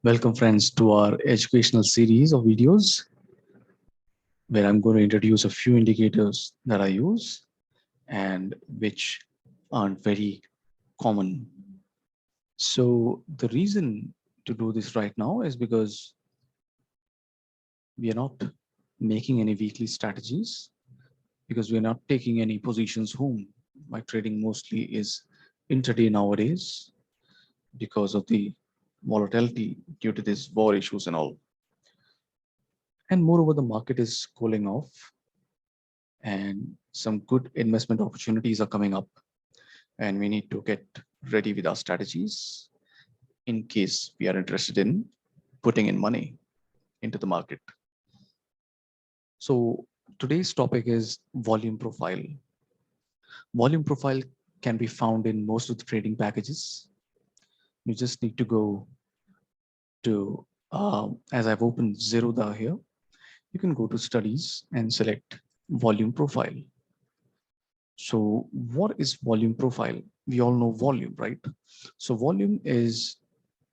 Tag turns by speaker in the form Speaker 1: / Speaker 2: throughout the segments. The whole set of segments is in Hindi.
Speaker 1: Welcome, friends, to our educational series of videos where I'm going to introduce a few indicators that I use and which aren't very common. So, the reason to do this right now is because we are not making any weekly strategies, because we are not taking any positions home. My trading mostly is intraday nowadays because of the volatility due to these war issues and all. And moreover, the market is cooling off and some good investment opportunities are coming up, and we need to get ready with our strategies in case we are interested in putting in money into the market. So today's topic is volume profile. Volume profile can be found in most of the trading packages. You just need to go to as I've opened Zerodha here, you can go to studies and select volume profile. So what is volume profile? We all know volume, right? So volume is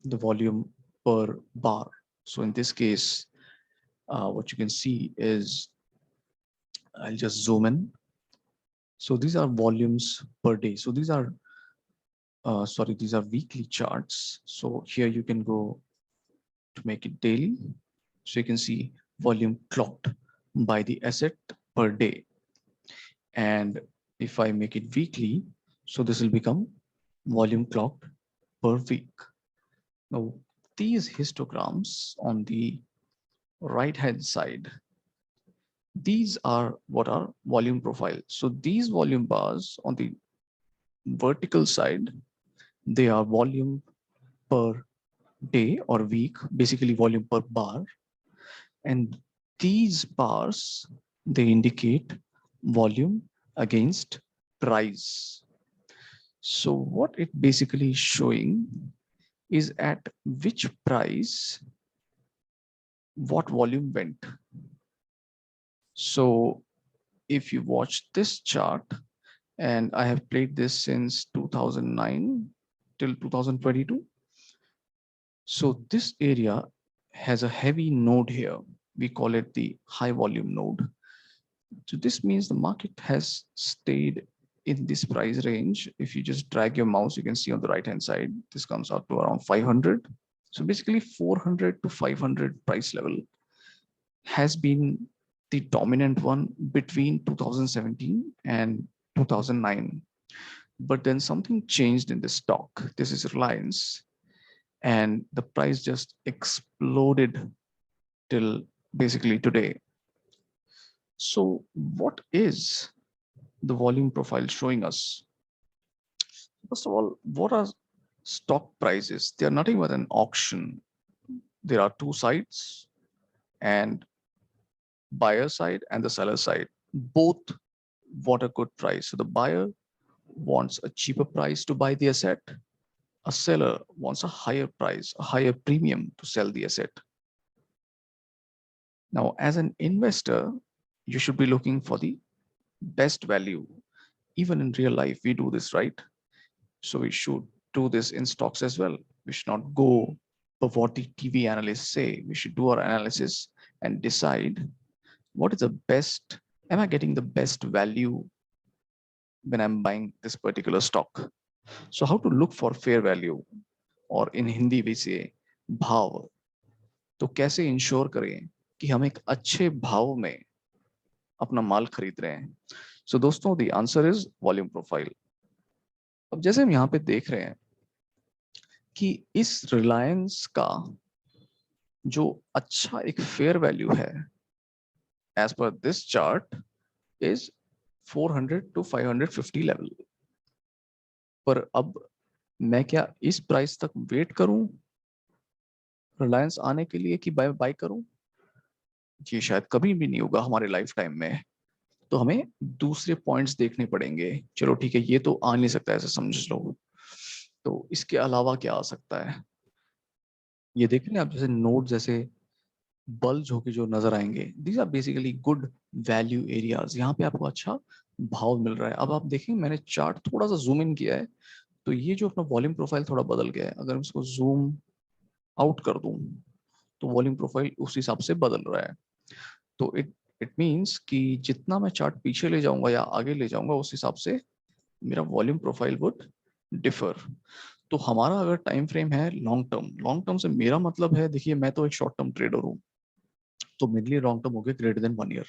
Speaker 1: the volume per bar. So in this case, what you can see is, I'll just zoom in. So these are volumes per day. So these are, sorry, these are weekly charts. So here you can go to make it daily. So you can see volume clocked by the asset per day. And if I make it weekly, so this will become volume clocked per week. Now, these histograms on the right hand side, these are what are volume profile. So these volume bars on the vertical side, they are volume per day or week, basically volume per bar. And these bars, they indicate volume against price. So what it basically is showing is at which price what volume went. So if you watch this chart, and I have played this since 2009 till 2022. So this area has a heavy node here. We call it the high volume node. So this means the market has stayed in this price range. If you just drag your mouse, you can see on the right hand side, this comes out to around 500. So basically 400 to 500 price level has been the dominant one between 2017 and 2009. But then something changed in the stock. This is Reliance, and the price just exploded till basically today. So what is the volume profile showing us? First of all, what are stock prices? They are nothing but an auction. There are two sides, and buyer side and the seller side both want a good price. So the buyer wants a cheaper price to buy the asset. A seller wants a higher price, a higher premium to sell the asset. Now, as an investor, you should be looking for the best value. Even in real life, we do this, right? So we should do this in stocks as well. We should not go for what the TV analysts say. We should do our analysis and decide what is the best. Am I getting the best value when I'm buying this particular stock? So how to look for fair value, और in हिंदी भी से भाव, तो कैसे इंश्योर करें कि हम एक अच्छे भाव में अपना माल खरीद रहे हैं? सो दोस्तों, the answer is volume profile. अब जैसे हम यहाँ पे देख रहे हैं कि इस रिलायंस का जो अच्छा एक फेयर वैल्यू है as per this chart is 400 to 550 level. पर अब मैं क्या इस प्राइस तक वेट करूं रिलायंस आने के लिए कि बाय बाय करूं? ये शायद कभी भी नहीं होगा हमारे लाइफ टाइम में. तो हमें दूसरे पॉइंट्स देखने पड़ेंगे. चलो ठीक है, ये तो आ नहीं सकता, ऐसे समझ लो. तो इसके अलावा क्या आ सकता है? ये देख रहे हैं आप, जैसे नोट जैसे बल्ज होके जो नजर आएंगे, these are basically good value areas. यहाँ पे आपको अच्छा भाव मिल रहा है. अब आप देखें, मैंने चार्ट थोड़ा सा जूम इन किया है, तो ये जो अपना वॉल्यूम प्रोफाइल थोड़ा बदल गया है. अगर हम इसको जूम आउट कर दूं तो वॉल्यूम प्रोफाइल उस हिसाब से बदल रहा है। तो इट इट मीन्स कि जितना मैं चार्ट पीछे ले जाऊंगा या आगे ले जाऊंगा उस हिसाब से मेरा वॉल्यूम प्रोफाइल वुड डिफर। तो हमारा अगर टाइम फ्रेम है लॉन्ग टर्म से मेरा मतलब है, देखिए मैं तो एक शॉर्ट टर्म ट्रेडर हूँ, तो मेरे लिए लॉन्ग टर्म हो गया ग्रेटर देन 1 ईयर।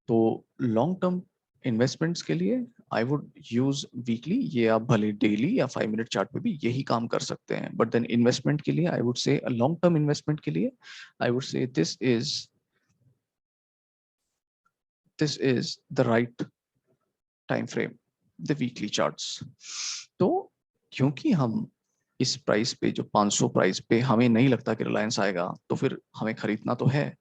Speaker 1: तो लॉन्ग टर्म इन्वेस्टमेंट्स के लिए आई वुड यूज वीकली, ये आप भले डेली या 5 मिनट चार्ट पे भी यही काम कर सकते हैं, बट देन इन्वेस्टमेंट के लिए I would say, long term investment के लिए I would say this is the right time frame, the weekly charts. तो क्योंकि हम इस प्राइस पे, जो 500 प्राइस पे हमें नहीं लगता कि रिलायंस आएगा, तो फिर हमें खरीदना तो है।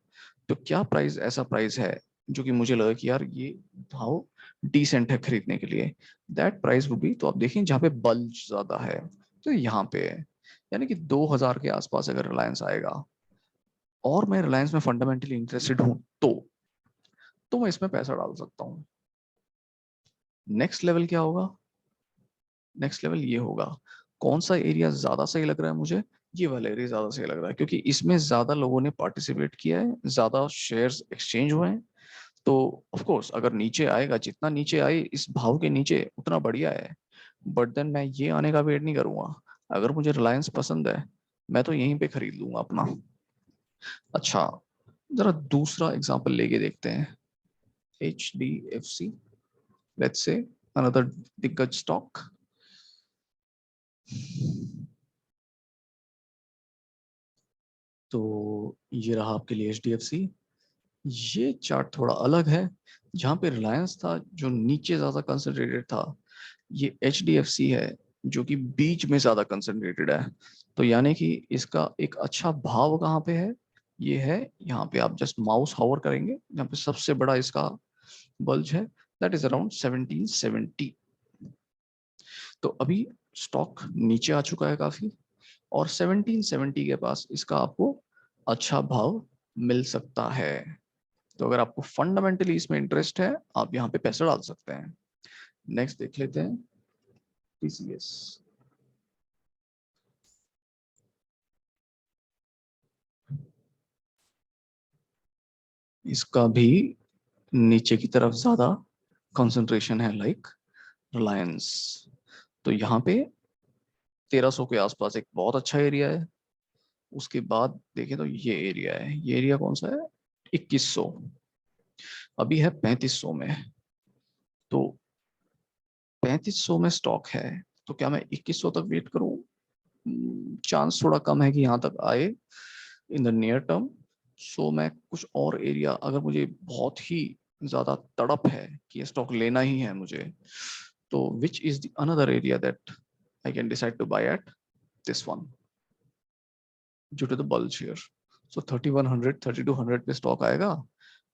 Speaker 1: तो क्या प्राइस ऐसा प्राइस है जो कि मुझे लगा कि यार ये भाव डिसेंट है खरीदने के लिए, दैट प्राइस वो भी, तो आप देखें जहाँ पे बल्ज ज्यादा है तो यहाँ पे है, यानी कि 2000 के आसपास अगर रिलायंस आएगा और मैं रिलायंस में फंडामेंटली इंटरेस्टेड हूँ तो मैं इसमें पैसा डाल सकता हूँ। नेक्स्ट लेवल क्या होगा? नेक्स्ट लेवल ये होगा, कौन सा एरिया ज्यादा सही लग रहा है मुझे? ये वाला एरिया ज्यादा सही लग रहा है क्योंकि इसमें ज्यादा लोगों ने पार्टिसिपेट किया है, ज्यादा शेयर्स एक्सचेंज हुए हैं। तो ऑफ कोर्स अगर नीचे आएगा, जितना नीचे आए इस भाव के नीचे उतना बढ़िया है, बट देन मैं ये आने का वेट नहीं करूंगा। अगर मुझे रिलायंस पसंद है मैं तो यहीं पे खरीद लूंगा अपना। अच्छा, जरा दूसरा एग्जांपल लेके देखते हैं, HDFC, लेट्स से अनदर दिग्गज स्टॉक। तो ये रहा आपके लिए HDFC। ये चार्ट थोड़ा अलग है, जहां पे रिलायंस था जो नीचे ज्यादा कंसंट्रेटेड था, ये HDFC है जो कि बीच में ज्यादा कंसंट्रेटेड है। तो यानी कि इसका एक अच्छा भाव कहाँ पे है? ये है यहाँ पे, आप जस्ट माउस हावर करेंगे यहाँ पे सबसे बड़ा इसका बल्ज है, दैट इज अराउंड 1770। तो अभी स्टॉक नीचे आ चुका है काफी, और 1770 के पास इसका आपको अच्छा भाव मिल सकता है। तो अगर आपको फंडामेंटली इसमें इंटरेस्ट है आप यहाँ पे पैसा डाल सकते हैं। नेक्स्ट देख लेते हैं TCS। इसका भी नीचे की तरफ ज्यादा कंसंट्रेशन है लाइक रिलायंस। तो यहाँ पे 1300 के आसपास एक बहुत अच्छा एरिया है। उसके बाद देखें तो ये एरिया है, ये एरिया कौन सा है? 2100, अभी है 3500 में। तो 3500 में स्टॉक है, तो क्या मैं 2100 तक वेट करूं? चांस थोड़ा कम है कि यहाँ तक आए इन द नियर टर्म। सो मैं कुछ और एरिया, अगर मुझे बहुत ही ज्यादा तड़प है कि ये स्टॉक लेना ही है मुझे, तो which is the another area that I can decide to buy at? This one, due to the bulge here। So 3100 3200 पे स्टॉक आएगा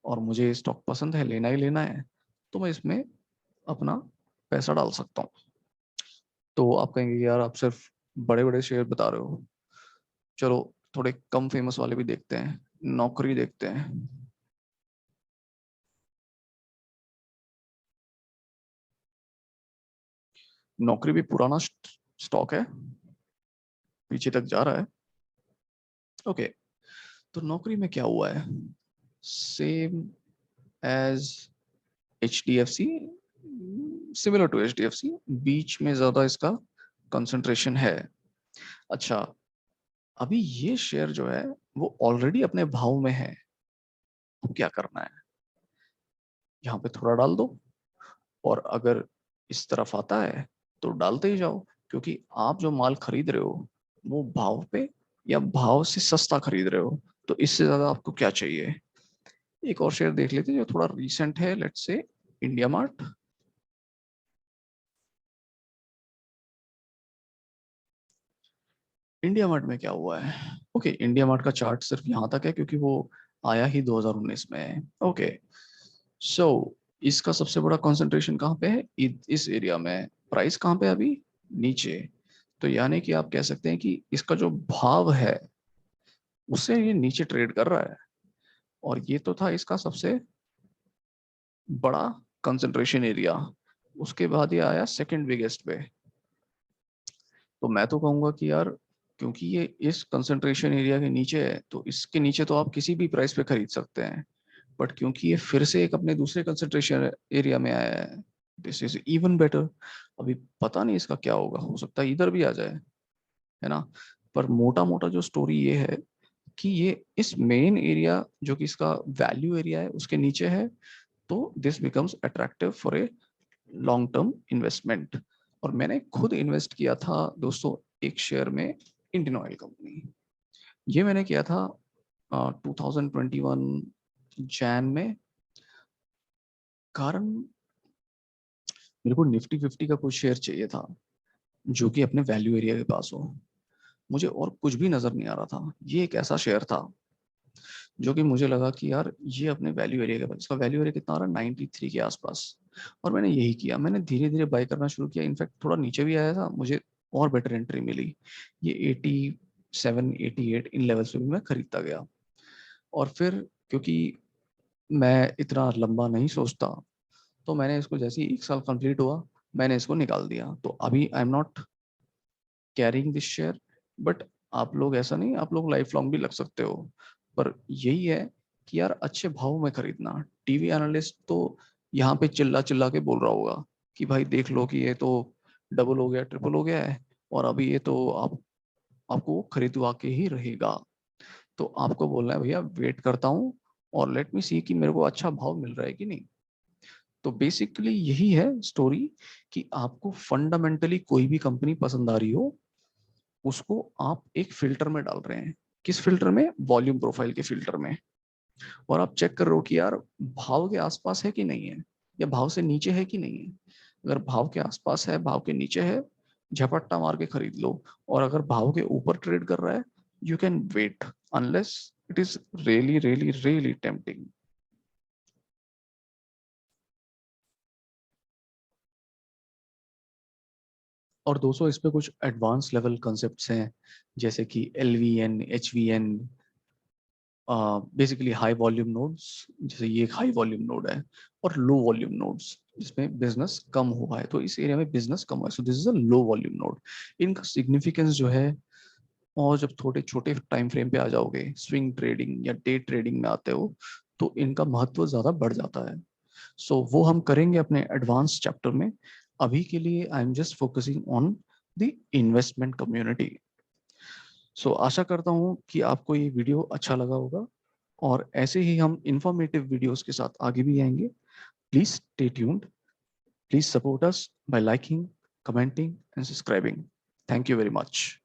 Speaker 1: और मुझे स्टॉक पसंद है, लेना ही लेना है, तो मैं इसमें अपना पैसा डाल सकता हूँ। तो आप कहेंगे यार आप सिर्फ बड़े बड़े शेयर बता रहे हो, चलो थोड़े कम फेमस वाले भी देखते हैं, नौकरी देखते हैं। नौकरी भी पुराना स्टॉक है, पीछे तक जा रहा है। ओके, तो नौकरी में क्या हुआ है? Same as HDFC, similar to HDFC, बीच में ज्यादा इसका कंसंट्रेशन है। अच्छा, अभी ये शेयर जो है वो ऑलरेडी अपने भाव में है, अब क्या करना है? यहाँ पे थोड़ा डाल दो, और अगर इस तरफ आता है तो डालते ही जाओ, क्योंकि आप जो माल खरीद रहे हो वो भाव पे या भाव से सस्ता खरीद रहे हो, तो इससे ज्यादा आपको क्या चाहिए? एक और शेयर देख लेते हैं जो थोड़ा रीसेंट है, let's say India mart. India mart में क्या हुआ है? ओके, इंडिया मार्ट का चार्ट सिर्फ यहाँ तक है क्योंकि वो आया ही 2019 में है। ओके, सो इसका सबसे बड़ा कंसंट्रेशन कहाँ पे है? इस एरिया में। प्राइस कहाँ पे है अभी? नीचे। तो यानी कि आप कह सकते हैं कि इसका जो भाव है उससे ये नीचे ट्रेड कर रहा है, और ये तो था इसका सबसे बड़ा कंसंट्रेशन एरिया। उसके बाद ये आया सेकंड बिगेस्ट पे। तो मैं तो कहूंगा कि यार क्योंकि ये इस कंसंट्रेशन एरिया के नीचे है, तो इसके नीचे तो आप किसी भी प्राइस पे खरीद सकते हैं, बट क्योंकि ये फिर से एक अपने दूसरे कंसंट्रेशन एरिया में आया है, दिस इज इवन बेटर। अभी पता नहीं इसका क्या होगा, हो सकता है इधर भी आ जाए, है ना। पर मोटा मोटा जो स्टोरी ये है कि ये इस मेन एरिया जो कि इसका वैल्यू एरिया है उसके नीचे है, तो this becomes attractive for a long term investment. और मैंने खुद इन्वेस्ट किया था दोस्तों एक शेयर में, इंडियन ऑयल कंपनी। ये मैंने किया था 2021 जैन में। कारण मेरे को निफ्टी 50 का कुछ शेयर चाहिए था जो कि अपने वैल्यू एरिया के पास हो। मुझे और कुछ भी नजर नहीं आ रहा था, ये एक ऐसा शेयर था जो कि मुझे लगा कि यार ये अपने वैल्यू एरिया के पास, इसका वैल्यू एरिया कितना आ रहा है, 93 के आसपास। और मैंने यही किया, मैंने धीरे धीरे बाय करना शुरू किया। इनफैक्ट थोड़ा नीचे भी आया था, मुझे और बेटर एंट्री मिली। ये 87 88 इन लेवल्स पे भी मैं खरीदता गया। और फिर क्योंकि मैं इतना लंबा नहीं सोचता, तो मैंने इसको जैसे ही 1 साल कंप्लीट हुआ, मैंने इसको निकाल दिया। तो अभी I am not carrying this share. But आप लोग ऐसा नहीं, आप लोग लाइफ लॉन्ग भी लग सकते हो। पर यही है कि यार अच्छे भाव में खरीदना। टीवी एनालिस्ट तो यहाँ पे चिल्ला चिल्ला के बोल रहा होगा कि भाई देख लो कि ये तो डबल हो गया, ट्रिपल हो गया है, और अभी ये तो आपको खरीदवा के ही रहेगा। तो आपको बोलना है भैया वेट करता हूँ और लेट मी सी कि मेरे को अच्छा भाव मिल रहा है कि नहीं। तो बेसिकली यही है स्टोरी कि आपको फंडामेंटली कोई भी कंपनी पसंद आ रही हो, उसको आप एक फिल्टर में डाल रहे हैं। किस फिल्टर में? वॉल्यूम प्रोफाइल के फिल्टर में। और आप चेक कर रहे हो कि यार भाव के आसपास है कि नहीं है, या भाव से नीचे है कि नहीं है। अगर भाव के आसपास है, भाव के नीचे है, झपट्टा मार के खरीद लो। और अगर भाव के ऊपर ट्रेड कर रहा है, you can wait unless it is really really really tempting. और दोस्तों इस पे कुछ एडवांस लेवल कॉन्सेप्ट्स हैं, जैसे कि LVN, HVN, basically high volume nodes. जैसे ये एक हाई वॉल्यूम नोड है, और लो वॉल्यूम नोड्स जिसमें बिजनेस कम हुआ है, तो इस एरिया में बिजनेस कम हुआ है, so this is a low volume node. इनका सिग्निफिकेंस जो है, और जब थोड़े छोटे टाइम फ्रेम पे आ जाओगे, स्विंग ट्रेडिंग या डे ट्रेडिंग में आते हो, तो इनका महत्व ज्यादा बढ़ जाता है। सो वो हम करेंगे अपने एडवांस चैप्टर में। अभी के लिए I am just focusing on the investment community. So आशा करता हूँ कि आपको ये वीडियो अच्छा लगा होगा, और ऐसे ही हम इंफॉर्मेटिव वीडियोस के साथ आगे भी आएंगे। Please stay tuned, please support us bye liking, commenting and subscribing. Thank you very much.